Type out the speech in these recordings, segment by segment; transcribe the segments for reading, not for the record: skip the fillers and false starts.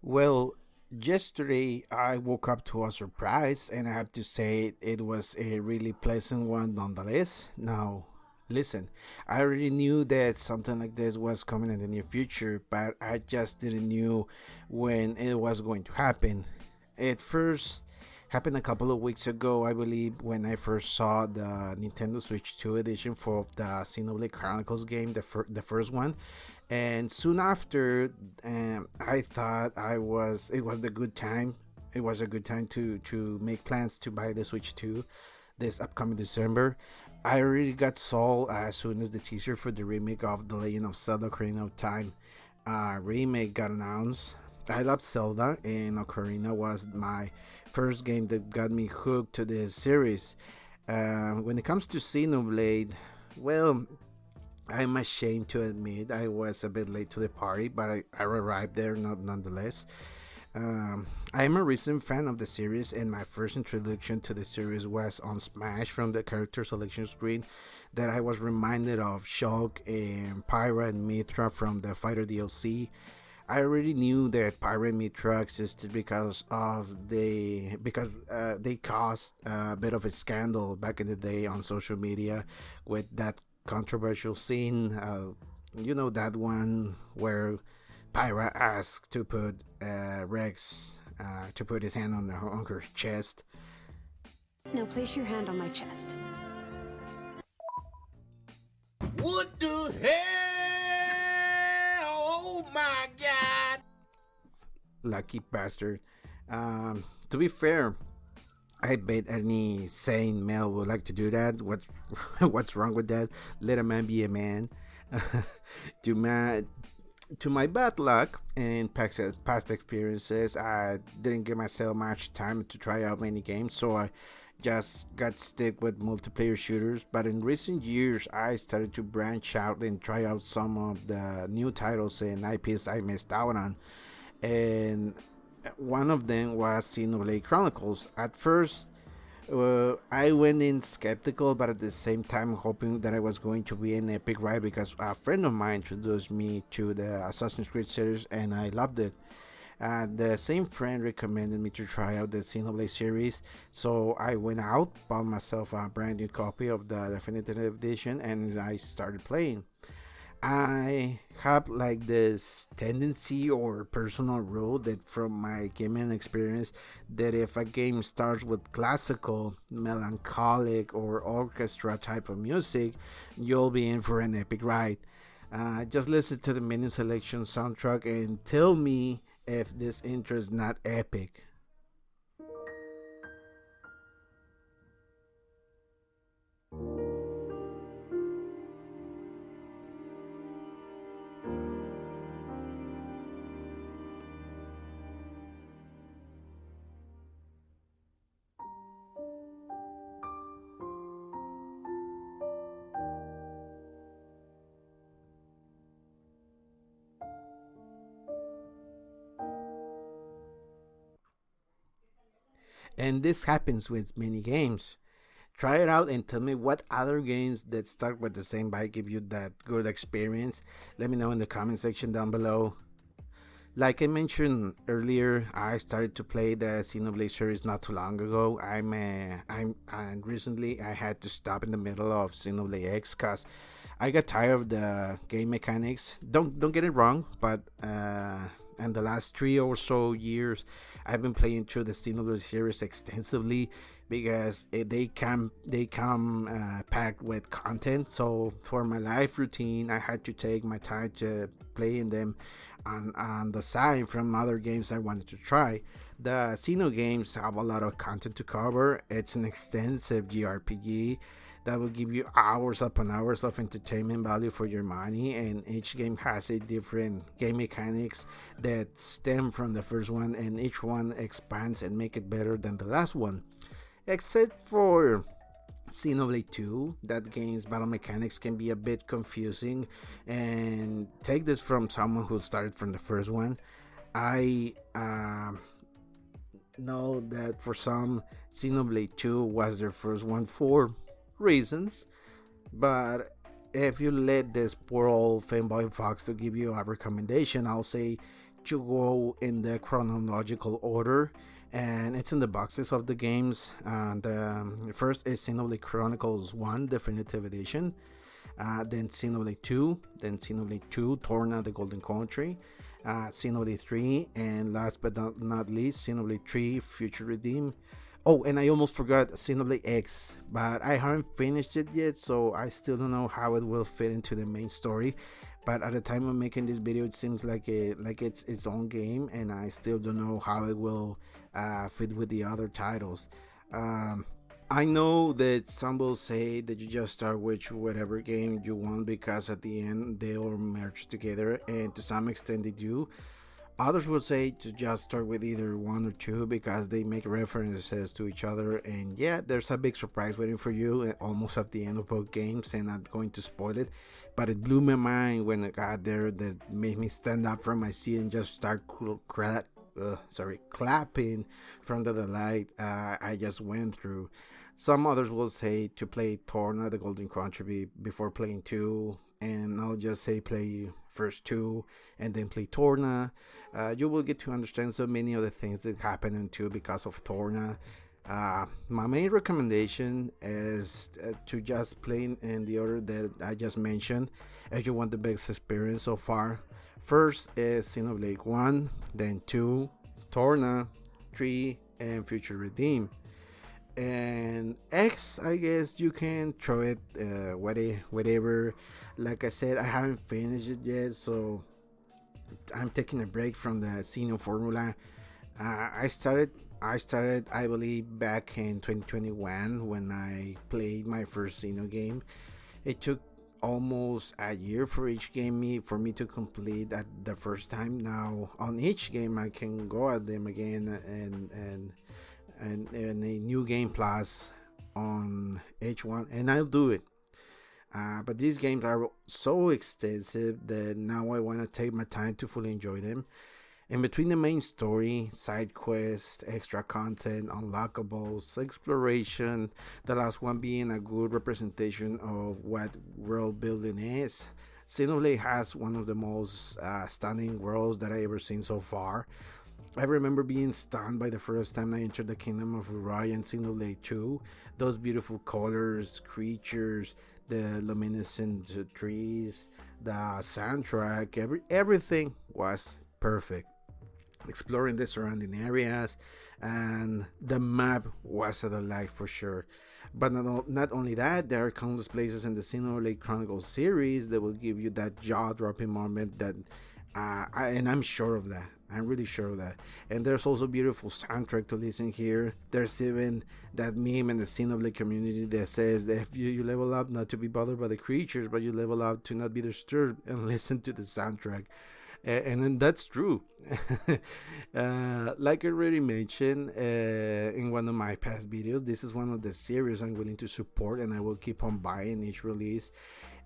Well, yesterday I woke up to a surprise, and I have to say it was a really pleasant one nonetheless. Now, listen, I already knew that something like this was coming in the near future, but I just didn't knew when it was going to happen. It first happened a couple of weeks ago, I believe, when I first saw the Nintendo Switch 2 edition for the Xenoblade Chronicles game, the first one, and soon after, I thought it was the good time. It was a good time to make plans to buy the Switch 2 this upcoming December. I already got sold as soon as the teaser for the remake of The Legend of Zelda: Ocarina of Time remake got announced. I love Zelda, and Ocarina was my first game that got me hooked to this series. When it comes to Xenoblade, well, I'm ashamed to admit I was a bit late to the party, but I arrived there nonetheless. I'm a recent fan of the series, and my first introduction to the series was on Smash from the character selection screen that I was reminded of Shulk and Pyra and Mithra from the Fighter DLC. I already knew that Pyra and Mithra existed because they caused a bit of a scandal back in the day on social media with that controversial scene. You know that one where Pyra asked to put Rex to put his hand on her chest. Now place your hand on my chest. What the hell? Oh my god! Lucky bastard. To be fair, I bet any sane male would like to do that. What's wrong with that? Let a man be a man. to my to my bad luck and past experiences, I didn't give myself much time to try out many games, so I just got stuck with multiplayer shooters. But in recent years, I started to branch out and try out some of the new titles and IPs I missed out on. And one of them was Xenoblade Chronicles. At first, I went in skeptical, but at the same time hoping that I was going to be an epic ride because a friend of mine introduced me to the Assassin's Creed series and I loved it. The same friend recommended me to try out the Xenoblade series, so I went out, bought myself a brand new copy of the Definitive Edition, and I started playing. I have like this tendency or personal rule that from my gaming experience that if a game starts with classical, melancholic or orchestra type of music, you'll be in for an epic ride. Just listen to the menu selection soundtrack and tell me if this intro is not epic. And this happens with many games. Try it out and tell me what other games that start with the same vibe give you that good experience. Let me know in the comment section down below. Like I mentioned earlier, I started to play the Xenoblade series not too long ago. And recently I had to stop in the middle of Xenoblade X because I got tired of the game mechanics. Don't get it wrong, but in the last 3 or so years, I've been playing through the Xenoblade series extensively because they come packed with content. So for my life routine, I had to take my time to playing them on the side from other games I wanted to try. The Xeno games have a lot of content to cover. It's an extensive JRPG that will give you hours upon hours of entertainment value for your money, and each game has a different game mechanics that stem from the first one, and each one expands and make it better than the last one, except for Xenoblade 2. That game's battle mechanics can be a bit confusing, and take this from someone who started from the first one. I know that for some, Xenoblade 2 was their first one for reasons, but if you let this poor old fanboy Fox to give you a recommendation, I'll say to go in the chronological order, and it's in the boxes of the games. And first is Xenoblade Chronicles 1 Definitive Edition, then Xenoblade 2, then Xenoblade 2 Torna the Golden Country, Xenoblade 3, and last but not least, Xenoblade 3 Future Redeem. Oh, and I almost forgot Xenoblade X, but I haven't finished it yet, so I still don't know how it will fit into the main story. But at the time of making this video, it seems like it's its own game, and I still don't know how it will fit with the other titles. I know that some will say that you just start with whatever game you want because at the end they all merge together, and to some extent they do. Others will say to just start with either one or two because they make references to each other, and yeah, there's a big surprise waiting for you almost at the end of both games, and I'm going to spoil it. But it blew my mind when I got there, that made me stand up from my seat and just start clapping from the delight I just went through. Some others will say to play Torna the Golden Country before playing 2, and I'll just say play first 2 and then play Torna. You will get to understand so many of the things that happen in 2 because of Torna. My main recommendation is to just play in the order that I just mentioned if you want the best experience so far. First is Xenoblade 1, then 2, Torna, 3, and Future Redeem. And X, I guess you can throw it whatever. Like I said, I haven't finished it yet, so I'm taking a break from the Xeno formula. I started I believe back in 2021 when I played my first Xeno game. It took almost a year for each game for me to complete at the first time. Now on each game I can go at them again and a new game plus on each one, and I'll do it. But these games are so extensive that now I want to take my time to fully enjoy them. In between the main story, side quests, extra content, unlockables, exploration, the last one being a good representation of what world building is, Xenoblade has one of the most stunning worlds that I ever seen so far. I remember being stunned by the first time I entered the Kingdom of Uriah in Xenoblade 2. Those beautiful colors, creatures, the luminescent trees, the soundtrack, everything was perfect. Exploring the surrounding areas, and the map was a delight for sure. But not only that, there are countless places in the Xenoblade Chronicles series that will give you that jaw-dropping moment that and I'm sure of that. I'm really sure of that. And there's also beautiful soundtrack to listen here. There's even that meme in the Xenoblade community that says that if you level up not to be bothered by the creatures, but you level up to not be disturbed and listen to the soundtrack. And then that's true. Like I already mentioned in one of my past videos, this is one of the series I'm willing to support, and I will keep on buying each release.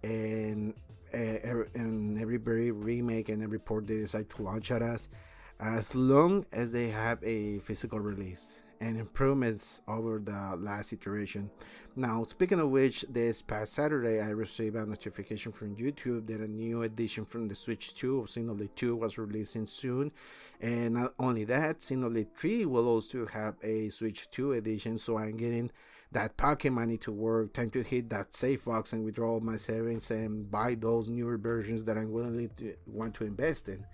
And every remake and every port they decide to launch at us, as long as they have a physical release and improvements over the last iteration. Now, speaking of which, this past Saturday I received a notification from YouTube that a new edition from the Switch 2 of Xenoblade 2 was releasing soon. And not only that, Xenoblade 3 will also have a Switch 2 edition, so I'm getting that pocket money to work. Time to hit that safe box and withdraw all my savings and buy those newer versions that I'm willing to want to invest in.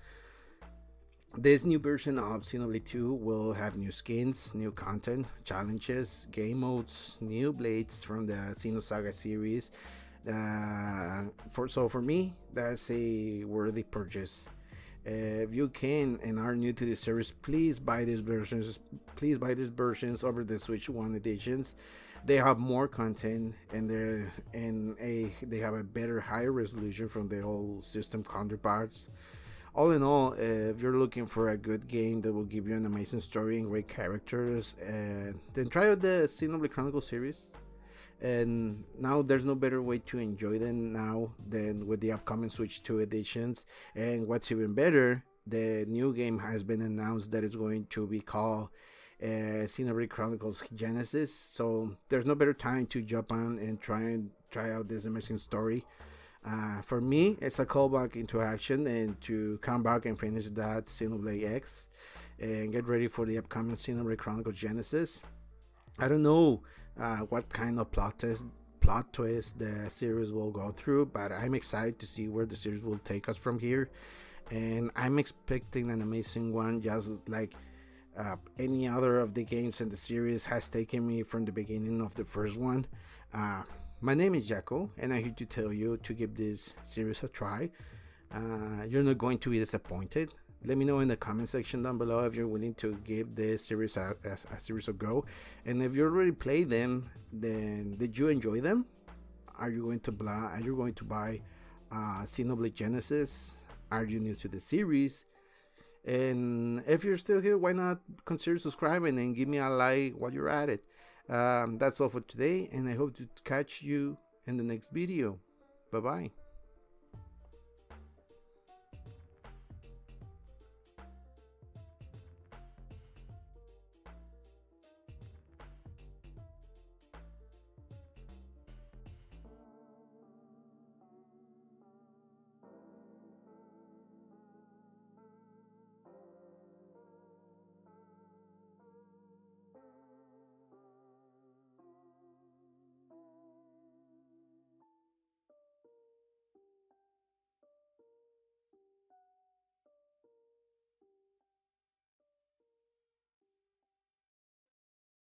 This new version of Xenoblade 2 will have new skins, new content, challenges, game modes, new blades from the Xenosaga series. For me, that's a worthy purchase. If you can and are new to the series, please buy these versions. Please buy these versions over the Switch 1 editions. They have more content, and they have a better, higher resolution from the old system counterparts. All in all, if you're looking for a good game that will give you an amazing story and great characters, then try out the Xenoblade Chronicles series. And now there's no better way to enjoy them now than with the upcoming Switch 2 editions. And what's even better, the new game has been announced that it's going to be called Xenoblade Chronicles Genesis. So there's no better time to jump on and try out this amazing story. For me, it's a callback into action and to come back and finish that Xenoblade X and get ready for the upcoming Xenoblade Chronicles Genesis. I don't know what kind of plot twist the series will go through, but I'm excited to see where the series will take us from here, and I'm expecting an amazing one, just like any other of the games in the series has taken me from the beginning of the first one. My name is Jaco, and I'm here to tell you to give this series a try. You're not going to be disappointed. Let me know in the comment section down below if you're willing to give this series a series a go, and if you already played them, then did you enjoy them? Are you going to buy Xenoblade Genesis? Are you new to the series? And if you're still here, why not consider subscribing and give me a like while you're at it. That's all for today, and I hope to catch you in the next video. Bye bye.